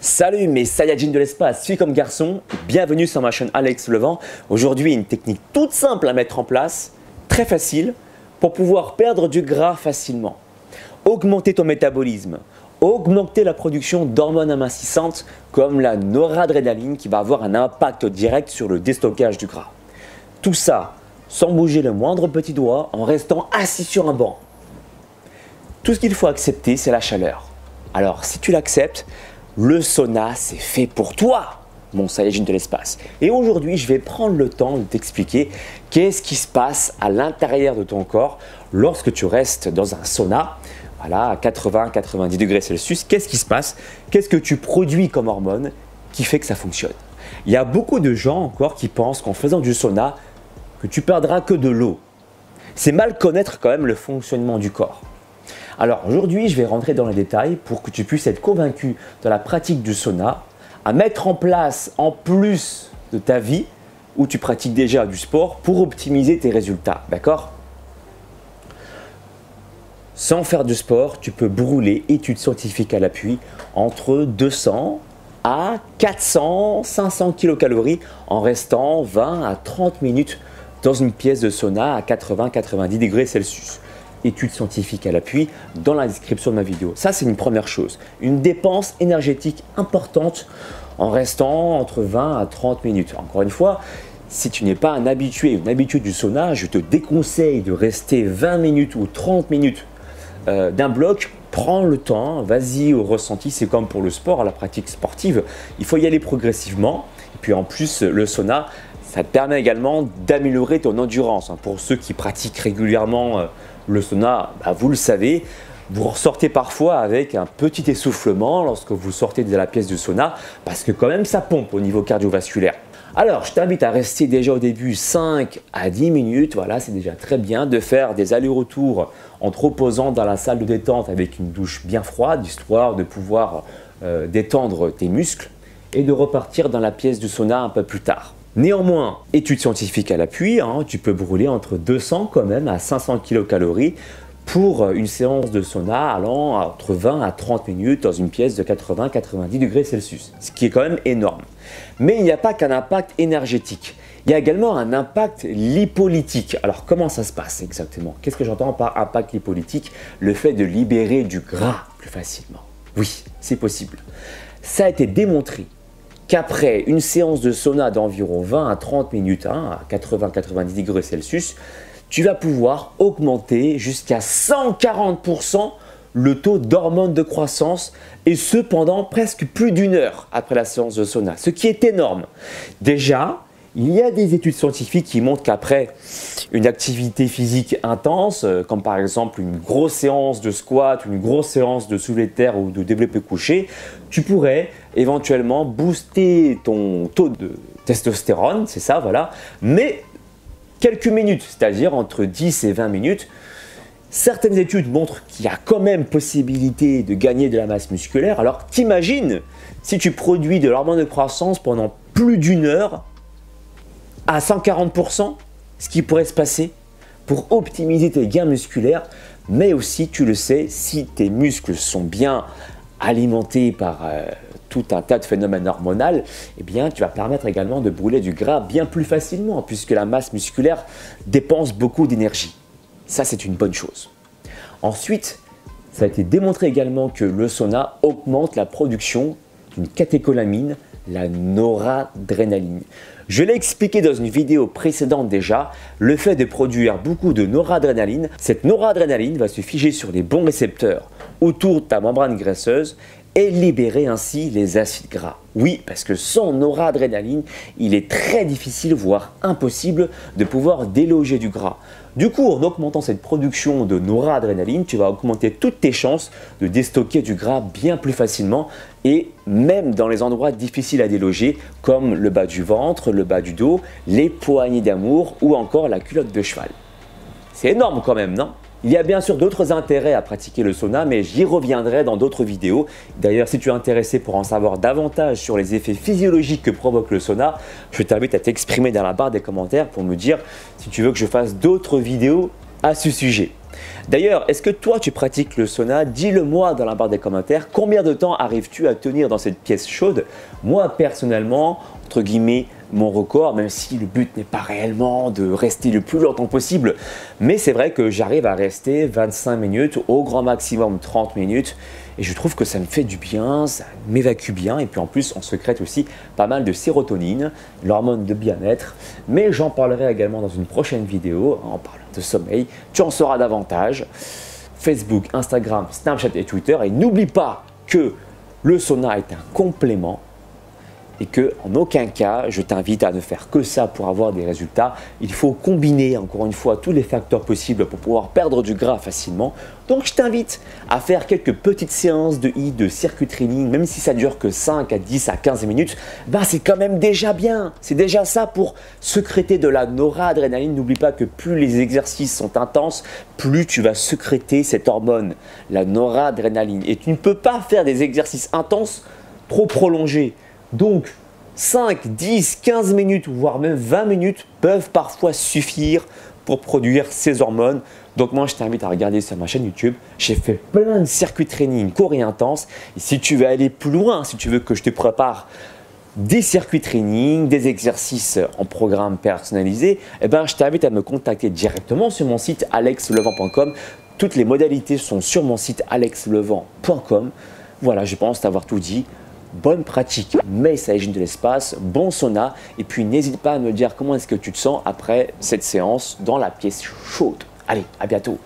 Salut mes Saiyajins de l'espace, filles comme garçons, bienvenue sur ma chaîne Alex Levent. Aujourd'hui, une technique toute simple à mettre en place, très facile, pour pouvoir perdre du gras facilement. Augmenter ton métabolisme, augmenter la production d'hormones amincissantes comme la noradrénaline qui va avoir un impact direct sur le déstockage du gras. Tout ça sans bouger le moindre petit doigt, en restant assis sur un banc. Tout ce qu'il faut accepter, c'est la chaleur. Alors si tu l'acceptes, le sauna, c'est fait pour toi, mon Saiyajin de l'espace. Et aujourd'hui, je vais prendre le temps de t'expliquer qu'est-ce qui se passe à l'intérieur de ton corps lorsque tu restes dans un sauna, voilà, à 80-90 degrés Celsius. Qu'est-ce qui se passe? Qu'est-ce que tu produis comme hormone qui fait que ça fonctionne? Il y a beaucoup de gens encore qui pensent qu'en faisant du sauna, que tu perdras que de l'eau. C'est mal connaître quand même le fonctionnement du corps. Alors aujourd'hui, je vais rentrer dans les détails pour que tu puisses être convaincu de la pratique du sauna, à mettre en place en plus de ta vie où tu pratiques déjà du sport pour optimiser tes résultats, d'accord? Sans faire du sport, tu peux brûler, études scientifiques à l'appui, entre 200 à 400, 500 kilocalories en restant 20 à 30 minutes dans une pièce de sauna à 80-90 degrés Celsius. Études scientifiques à l'appui dans la description de ma vidéo. Ça, c'est une première chose. Une dépense énergétique importante en restant entre 20 à 30 minutes. Encore une fois, si tu n'es pas un habitué, une habitude du sauna, je te déconseille de rester 20 minutes ou 30 minutes d'un bloc. Prends le temps, vas-y au ressenti. C'est comme pour le sport, à la pratique sportive. Il faut y aller progressivement. Et puis en plus, le sauna, ça te permet également d'améliorer ton endurance. Pour ceux qui pratiquent régulièrement le sauna, vous le savez, vous ressortez parfois avec un petit essoufflement lorsque vous sortez de la pièce du sauna parce que quand même ça pompe au niveau cardiovasculaire. Alors, je t'invite à rester déjà au début 5 à 10 minutes, voilà, c'est déjà très bien, de faire des allers-retours en te reposant dans la salle de détente avec une douche bien froide, histoire de pouvoir détendre tes muscles et de repartir dans la pièce du sauna un peu plus tard. Néanmoins, études scientifiques à l'appui, tu peux brûler entre 200 quand même à 500 kilocalories pour une séance de sauna allant entre 20 à 30 minutes dans une pièce de 80-90 degrés Celsius, ce qui est quand même énorme. Mais il n'y a pas qu'un impact énergétique, il y a également un impact lipolytique. Alors comment ça se passe exactement? Qu'est-ce que j'entends par impact lipolytique? Le fait de libérer du gras plus facilement. Oui, c'est possible. Ça a été démontré qu'après une séance de sauna d'environ 20 à 30 minutes, à 80-90 degrés Celsius, tu vas pouvoir augmenter jusqu'à 140% le taux d'hormones de croissance et ce pendant presque plus d'une heure après la séance de sauna, ce qui est énorme. Déjà, il y a des études scientifiques qui montrent qu'après une activité physique intense, comme par exemple une grosse séance de squat, une grosse séance de soulevé de terre ou de développé couché, tu pourrais éventuellement booster ton taux de testostérone, c'est ça, voilà, mais quelques minutes, c'est-à-dire entre 10 et 20 minutes. Certaines études montrent qu'il y a quand même possibilité de gagner de la masse musculaire. Alors t'imagines si tu produis de l'hormone de croissance pendant plus d'une heure à 140%, ce qui pourrait se passer pour optimiser tes gains musculaires, mais aussi, tu le sais, si tes muscles sont bien alimentés par tout un tas de phénomènes hormonaux, eh bien, tu vas permettre également de brûler du gras bien plus facilement, puisque la masse musculaire dépense beaucoup d'énergie. Ça, c'est une bonne chose. Ensuite, ça a été démontré également que le sauna augmente la production d'une catécholamine, la noradrénaline. Je l'ai expliqué dans une vidéo précédente déjà, le fait de produire beaucoup de noradrénaline, cette noradrénaline va se figer sur les bons récepteurs autour de ta membrane graisseuse et libérer ainsi les acides gras. Oui, parce que sans noradrénaline, il est très difficile, voire impossible, de pouvoir déloger du gras. Du coup, en augmentant cette production de noradrénaline, tu vas augmenter toutes tes chances de déstocker du gras bien plus facilement et même dans les endroits difficiles à déloger comme le bas du ventre, le bas du dos, les poignées d'amour ou encore la culotte de cheval. C'est énorme quand même, non ? Il y a bien sûr d'autres intérêts à pratiquer le sauna, mais j'y reviendrai dans d'autres vidéos. D'ailleurs, si tu es intéressé pour en savoir davantage sur les effets physiologiques que provoque le sauna, je t'invite à t'exprimer dans la barre des commentaires pour me dire si tu veux que je fasse d'autres vidéos à ce sujet. D'ailleurs, est-ce que toi tu pratiques le sauna? Dis-le moi dans la barre des commentaires. Combien de temps arrives-tu à tenir dans cette pièce chaude? Moi personnellement, entre guillemets, mon record, même si le but n'est pas réellement de rester le plus longtemps possible, mais c'est vrai que j'arrive à rester 25 minutes, au grand maximum 30 minutes, et je trouve que ça me fait du bien, ça m'évacue bien, et puis en plus on sécrète aussi pas mal de sérotonine, l'hormone de bien-être, mais j'en parlerai également dans une prochaine vidéo en parlant de sommeil, tu en sauras davantage. Facebook, Instagram, Snapchat et Twitter, et n'oublie pas que le sauna est un complément et que en aucun cas je t'invite à ne faire que ça pour avoir des résultats. Il faut combiner encore une fois tous les facteurs possibles pour pouvoir perdre du gras facilement. Donc je t'invite à faire quelques petites séances de circuit training, même si ça dure que 5 à 10 à 15 minutes, c'est quand même déjà bien. C'est déjà ça pour sécréter de la noradrénaline. N'oublie pas que plus les exercices sont intenses, plus tu vas sécréter cette hormone, la noradrénaline. Et tu ne peux pas faire des exercices intenses trop prolongés. Donc 5, 10, 15 minutes, voire même 20 minutes peuvent parfois suffire pour produire ces hormones. Donc moi je t'invite à regarder sur ma chaîne YouTube. J'ai fait plein de circuits training courts et intenses. Et si tu veux aller plus loin, si tu veux que je te prépare des circuits training, des exercices en programme personnalisé, je t'invite à me contacter directement sur mon site alexlevent.com. Toutes les modalités sont sur mon site alexlevent.com. Voilà, je pense t'avoir tout dit. Bonne pratique, mais ça hygiène de l'espace, bon sauna, et puis n'hésite pas à me dire comment est-ce que tu te sens après cette séance dans la pièce chaude. Allez, à bientôt.